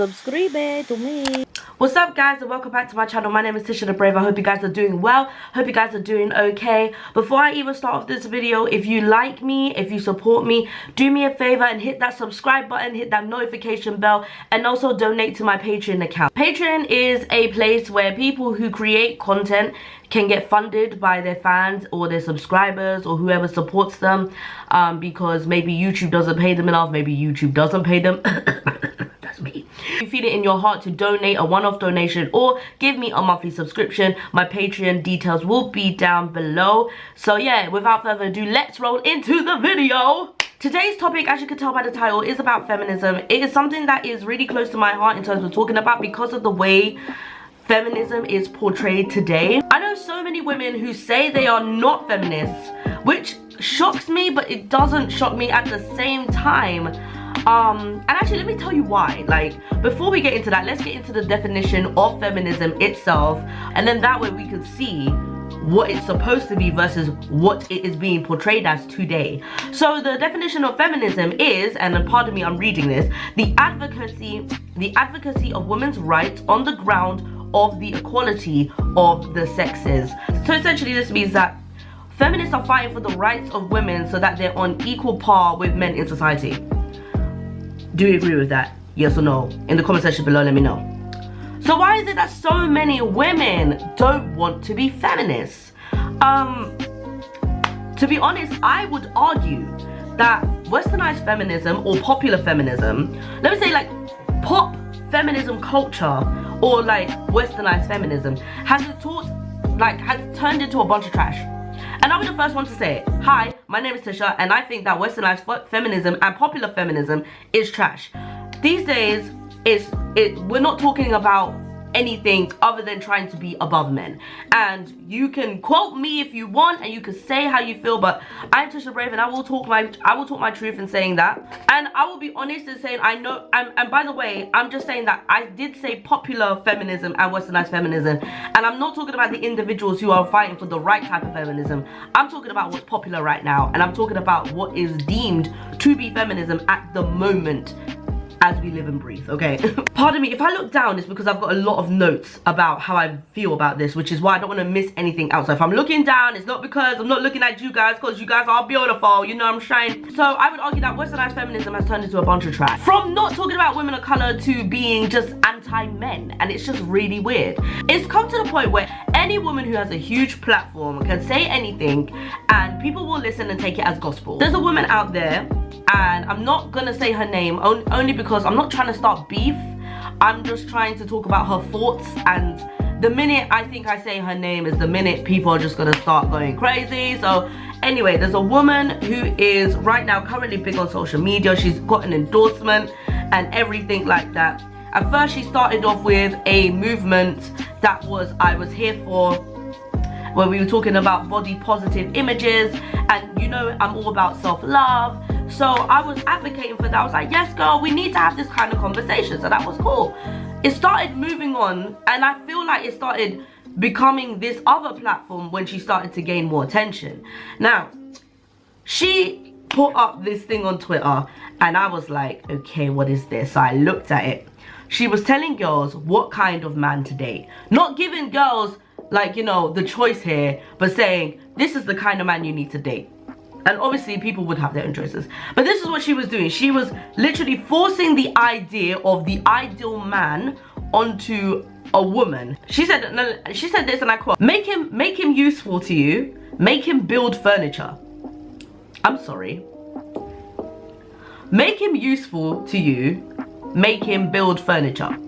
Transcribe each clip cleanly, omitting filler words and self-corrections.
subscribe to me. What's up, guys, and welcome back to my channel. My name is TishaTheBrave. I hope you guys are doing well. Hope you guys are doing okay. Before I even start off this video, if you like me, if you support me, do me a favor and hit that subscribe button, hit that notification bell, and also donate to my Patreon account. Patreon is a place where people who create content can get funded by their fans or their subscribers or whoever supports them, because maybe YouTube doesn't pay them enough, maybe YouTube doesn't pay them. That's me. If you feel it in your heart to donate a one-off donation or give me a monthly subscription, my Patreon details will be down below. So yeah, without further ado, let's roll into the video. Today's topic, as you can tell by the title, is about feminism. It is something that is really close to my heart in terms of talking about because of the way feminism is portrayed today. I know so many women who say they are not feminists, which shocks me, but it doesn't shock me at the same time. And actually, let me tell you why. Like, before we get into that, let's get into the definition of feminism itself, and then that way we can see what it's supposed to be versus what it is being portrayed as today. So the definition of feminism is, and then pardon me, I'm reading this, the advocacy of women's rights on the ground of the equality of the sexes. So essentially this means that feminists are fighting for the rights of women so that they're on equal par with men in society. Do you agree with that? Yes or no? In the comment section below, let me know. So why is it that so many women don't want to be feminists? To be honest, I would argue that westernized feminism or popular feminism, let me say like pop feminism culture or like westernized feminism has turned into a bunch of trash. And I'll be the first one to say it. Hi, my name is Tisha, and I think that westernized feminism and popular feminism is trash. These days, we're not talking about anything other than trying to be above men. And you can quote me if you want, and you can say how you feel, but I'm TishaTheBrave, and I will talk my truth in saying that. And I will be honest in saying I know, and by the way, I'm just saying that I did say popular feminism and westernized feminism, and I'm not talking about the individuals who are fighting for the right type of feminism. I'm talking about what's popular right now, and I'm talking about what is deemed to be feminism at the moment as we live and breathe, okay? Pardon me, if I look down, it's because I've got a lot of notes about how I feel about this, which is why I don't want to miss anything else. So if I'm looking down, it's not because I'm not looking at you guys, because you guys are beautiful, you know I'm shining. So I would argue that westernized feminism has turned into a bunch of trash. From not talking about women of color to being just anti-men, and it's just really weird. It's come to the point where any woman who has a huge platform can say anything, and people will listen and take it as gospel. There's a woman out there, and I'm not gonna say her name only because I'm not trying to start beef. I'm just trying to talk about her thoughts, and the minute I think I say her name is the minute people are just gonna start going crazy. So anyway, there's a woman who is right now currently big on social media. She's got an endorsement and everything like that. At first she started off with a movement that was I Was Here For, where we were talking about body positive images, and you know I'm all about self-love. So I was advocating for that. I was like, yes girl, we need to have this kind of conversation. So that was cool. It started moving on, and I feel like it started becoming this other platform when she started to gain more attention. Now, she put up this thing on Twitter, and I was like, okay, what is this? So I looked at it. She was telling girls what kind of man to date. Not giving girls, like, you know, the choice here, but saying, this is the kind of man you need to date. And obviously people would have their own choices, but this is what she was doing. She was literally forcing the idea of the ideal man onto a woman. She said this, and I quote, make him useful to you, make him build furniture. I'm sorry. Make him useful to you, make him build furniture.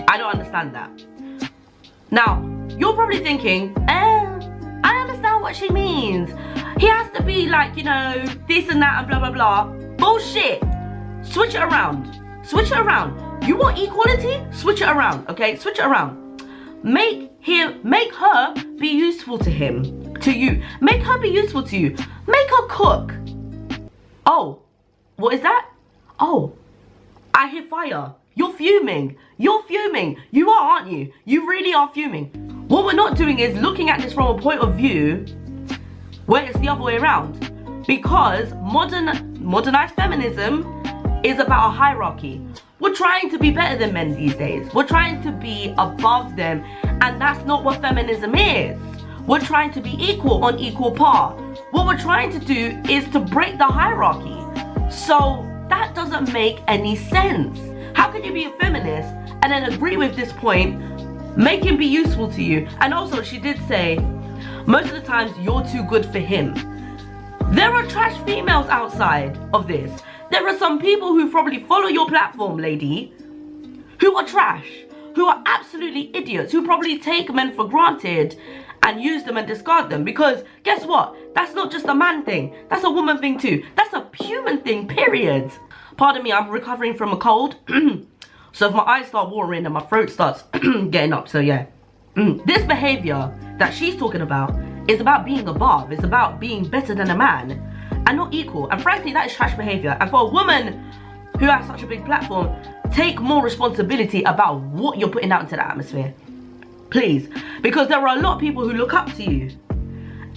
I don't understand that. Now, you're probably thinking, I understand what she means. He has to be like, you know, this and that and blah, blah, blah. Bullshit. Switch it around. Switch it around. You want equality? Switch it around, okay? Switch it around. Make her be useful to you. Make her be useful to you. Make her cook. Oh, what is that? Oh, I hear fire. You're fuming. You're fuming. You are, aren't you? You really are fuming. What we're not doing is looking at this from a point of view where it's the other way around. Because modernized feminism is about a hierarchy. We're trying to be better than men these days. We're trying to be above them, and that's not what feminism is. We're trying to be equal on equal par. What we're trying to do is to break the hierarchy. So that doesn't make any sense. How can you be a feminist and then agree with this point, make him be useful to you? And also, she did say, most of the times you're too good for him. There are trash females outside of this. There are some people who probably follow your platform, lady, who are trash, who are absolutely idiots, who probably take men for granted and use them and discard them. Because guess what? That's not just a man thing. That's a woman thing too. That's a human thing, period. Pardon me, I'm recovering from a cold. So if my eyes start watering and my throat starts getting up, so yeah. This behavior that she's talking about is about being above. It's about being better than a man and not equal. And frankly, that is trash behavior. And for a woman who has such a big platform, take more responsibility about what you're putting out into the atmosphere. Please. Because there are a lot of people who look up to you.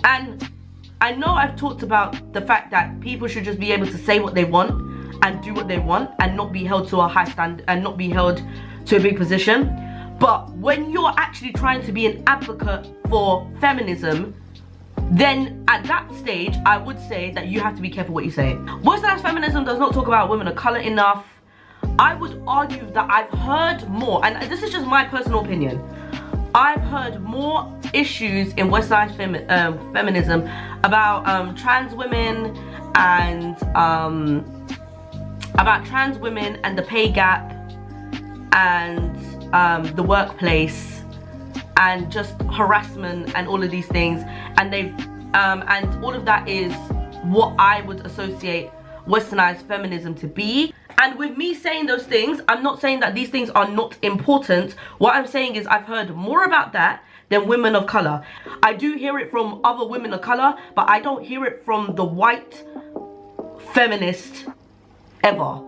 And I know I've talked about the fact that people should just be able to say what they want and do what they want and not be held to a high standard and not be held to a big position. But when you're actually trying to be an advocate for feminism, then at that stage, I would say that you have to be careful what you say. Westernized feminism does not talk about women of color enough. I would argue that I've heard more, and this is just my personal opinion, I've heard more issues in westernized feminism about trans women and the pay gap and the workplace and just harassment and all of these things, and they've and all of that is what I would associate westernized feminism to be. And with me saying those things, I'm not saying that these things are not important. What I'm saying is I've heard more about that than women of color. I do hear it from other women of color, but I don't hear it from the white feminist ever.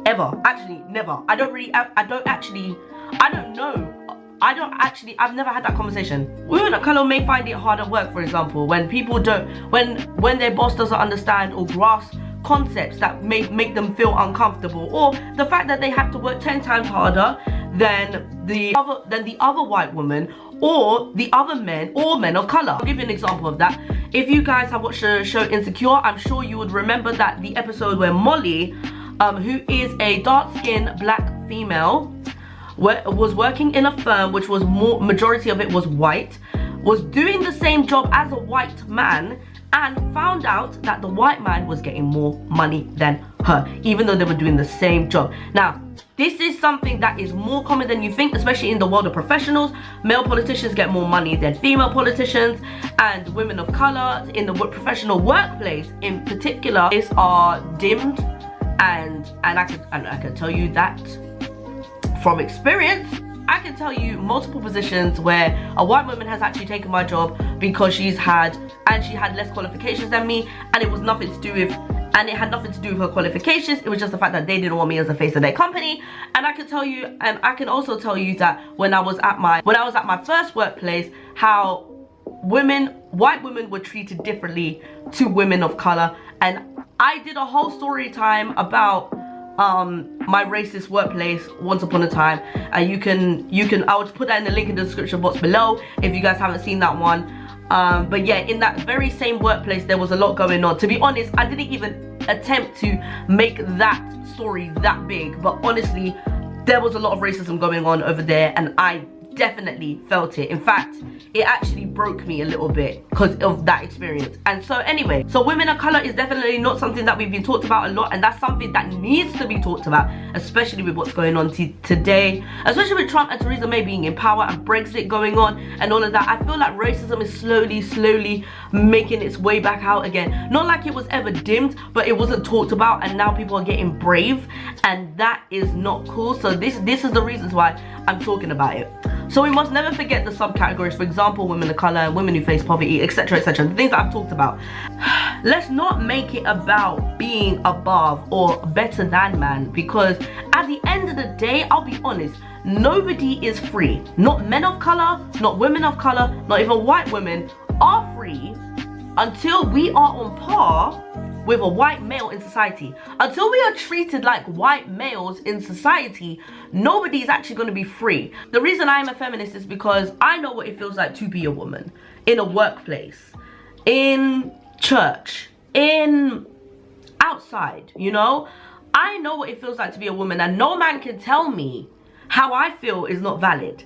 Actually, never. I've never had that conversation. Women of color may find it hard at work, for example, when people don't, when their boss doesn't understand or grasp concepts that may make them feel uncomfortable, or the fact that they have to work 10 times harder than the other white woman or the other men or men of color. I'll give you an example of that. If you guys have watched the show Insecure, I'm sure you would remember that the episode where Molly, who is a dark-skinned black female, was working in a firm which was majority of it was white, was doing the same job as a white man, and found out that the white man was getting more money than her, even though they were doing the same job. Now, this is something that is more common than you think, especially in the world of professionals. Male politicians get more money than female politicians, and women of color in the professional workplace in particular are dimmed, and I can tell you that from experience. I can tell you multiple positions where a white woman has actually taken my job because she had less qualifications than me, and it was nothing to do with, and it had nothing to do with her qualifications. It was just the fact that they didn't want me as the face of their company. And I can tell you, and I can also tell you that when I was at my first workplace, how white women were treated differently to women of color. And I did a whole story time about my racist workplace once upon a time. I would put that in the link in the description box below if you guys haven't seen that one. But yeah, in that very same workplace there was a lot going on. To be honest, I didn't even attempt to make that story that big, but honestly there was a lot of racism going on over there, and I definitely felt it. In fact, it actually broke me a little bit because of that experience. And so anyway, so women of color is definitely not something that we've been talked about a lot, and that's something that needs to be talked about, especially with what's going on today, especially with Trump and Theresa May being in power and Brexit going on and all of that. I feel like racism is slowly making its way back out again. Not like it was ever dimmed, but it wasn't talked about, and now people are getting brave, and that is not cool. So this is the reasons why I'm talking about it. So we must never forget the subcategories, for example, women of color, women who face poverty, etc, etc, the things that I've talked about. Let's not make it about being above or better than man, because at the end of the day, I'll be honest, nobody is free. Not men of color, not women of color, not even white women are free until we are on par with a white male in society. Until we are treated like white males in society, nobody is actually going to be free. The reason I am a feminist is because I know what it feels like to be a woman in a workplace, in church, in outside, you know. I know what it feels like to be a woman, and no man can tell me how I feel is not valid,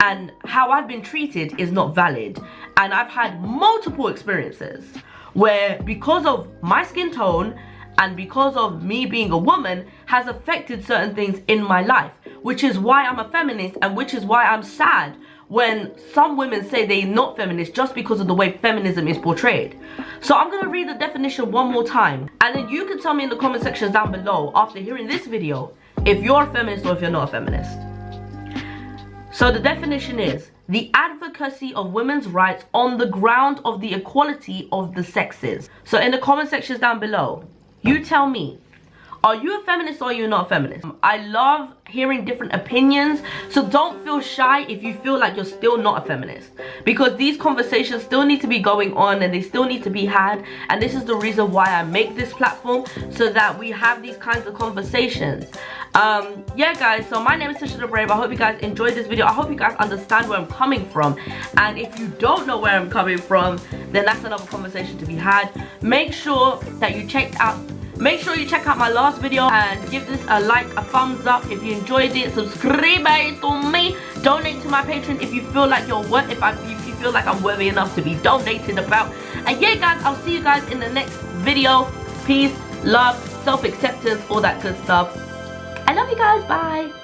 and how I've been treated is not valid. And I've had multiple experiences where, because of my skin tone and because of me being a woman, has affected certain things in my life, which is why I'm a feminist, and which is why I'm sad when some women say they're not feminist just because of the way feminism is portrayed. So I'm gonna read the definition one more time, and then you can tell me in the comment sections down below after hearing this video if you're a feminist or if you're not a feminist. So the definition is the advocacy of women's rights on the ground of the equality of the sexes. So in the comment sections down below, you tell me, are you a feminist or are you not a feminist? I love hearing different opinions, so don't feel shy if you feel like you're still not a feminist, because these conversations still need to be going on and they still need to be had. And this is the reason why I make this platform, so that we have these kinds of conversations. Yeah guys, so my name is TishaTheBrave. I hope you guys enjoyed this video. I hope you guys understand where I'm coming from, and if you don't know where I'm coming from, then that's another conversation to be had. Make sure that you check out my last video and give this a like, a thumbs up if you enjoyed it. Subscribe to me. Donate to my Patreon if you feel like if you feel like I'm worthy enough to be donated about. And yeah guys, I'll see you guys in the next video. Peace, love, self-acceptance, all that good stuff. I love you guys. Bye.